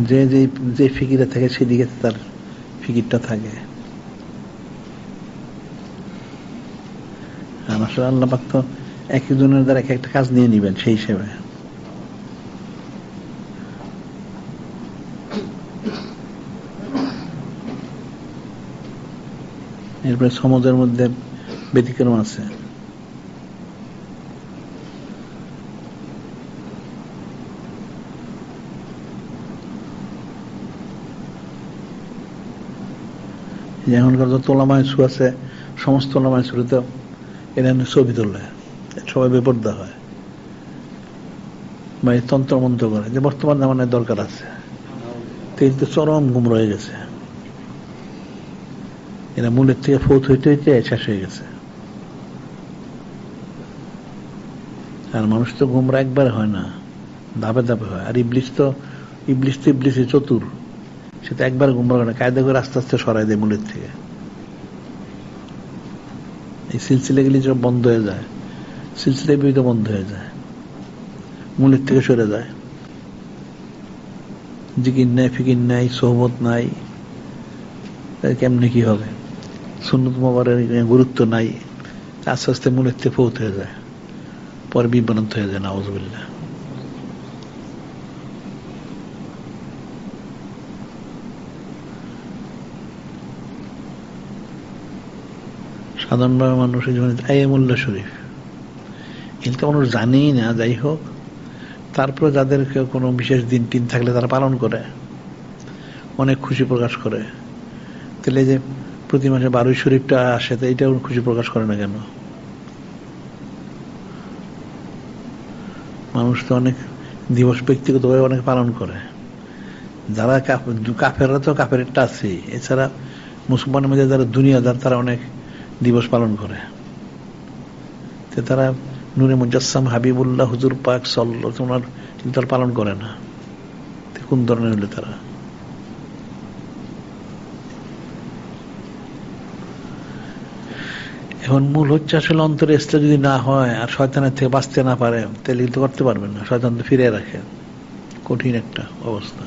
যে যে যে ফিকিরে থাকে সেদিকে তার ফিকিরটা থাকে। আর আসলে আল্লাহ পাক তো এক একজনের দ্বারা এক একটা কাজ নিয়ে নিবেন সেই হিসেবে। এরপরে সমাজের মধ্যে ব্যতিক্রম আছে। এখনকার যত ওলামায়ে সু আছে সমস্ত ওলামায়ে সুতে এরা ছবি তোলে, সবাই বেপরদা হয় বা তন্ত্র মন্ত্র করে, যে বর্তমান জামানায় দরকার আছে। কিন্তু চরম গুম রয়ে গেছে, এরা মূলের থেকে ফৌত হইতে হইতে শেষ হয়ে গেছে। আর মানুষ তো গুমরা একবার হয় না, ধাপে ধাপে হয়। আর ইবলিশ তো ইবলিশে চতুর, সে তো একবার গুমরা হয় না, কায়দা করে আস্তে আস্তে সরাই দেয় মূলের থেকে। এই সিলসিলাগুলি যখন বন্ধ হয়ে যায়, সিলসিলা বিবিধ বন্ধ হয়ে যায়, মূলের থেকে সরে যায়। জিকির নাই, ফিকির নাই, সোহবত নাই, কেমনে কি হবে? সুন্নত মোবারকের গুরুত্ব নাই, আস্তে আস্তে মূলের থেকে ফৌত হয়ে যায়, পরে বিভ্রান্ত হয়ে যায়। নাউযুবিল্লাহ। সাধারণভাবে মানুষের জীবনে আইয়ামুল্লাহ শরীফ এগুলো মানুষ জানেই না। যাই হোক, তারপরে যাদের কোনো বিশেষ দিন টিন থাকলে তারা পালন করে, অনেক খুশি প্রকাশ করে। তাহলে যে প্রতি মাসে 12 শরীফটা আসে, তো এইটাও খুশি প্রকাশ করে না কেন? মানুষ তো অনেক দিবস ব্যক্তিগতভাবে অনেক পালন করে। যারা কাফেররা তো কাফেরটা আছে, এছাড়া মুসলমানের মধ্যে যারা দুনিয়াদার তারা অনেক দিবস পালন করে। তারা নূরে মুজাসসাম হাবিবুল্লাহ হুজুর পাক সাল্লাল্লাহু আলাইহি ওয়াসাল্লাম কিন্তু পালন করে না। কোন ধরনের হলে তারা? এখন মূল হচ্ছে আসলে অন্তরে ইসলাম যদি না হয় আর শয়তানের থেকে বাঁচতে না পারে, তাহলে কিন্তু করতে পারবেন না। শয়তান তো ফিরে রাখে, কঠিন একটা অবস্থা।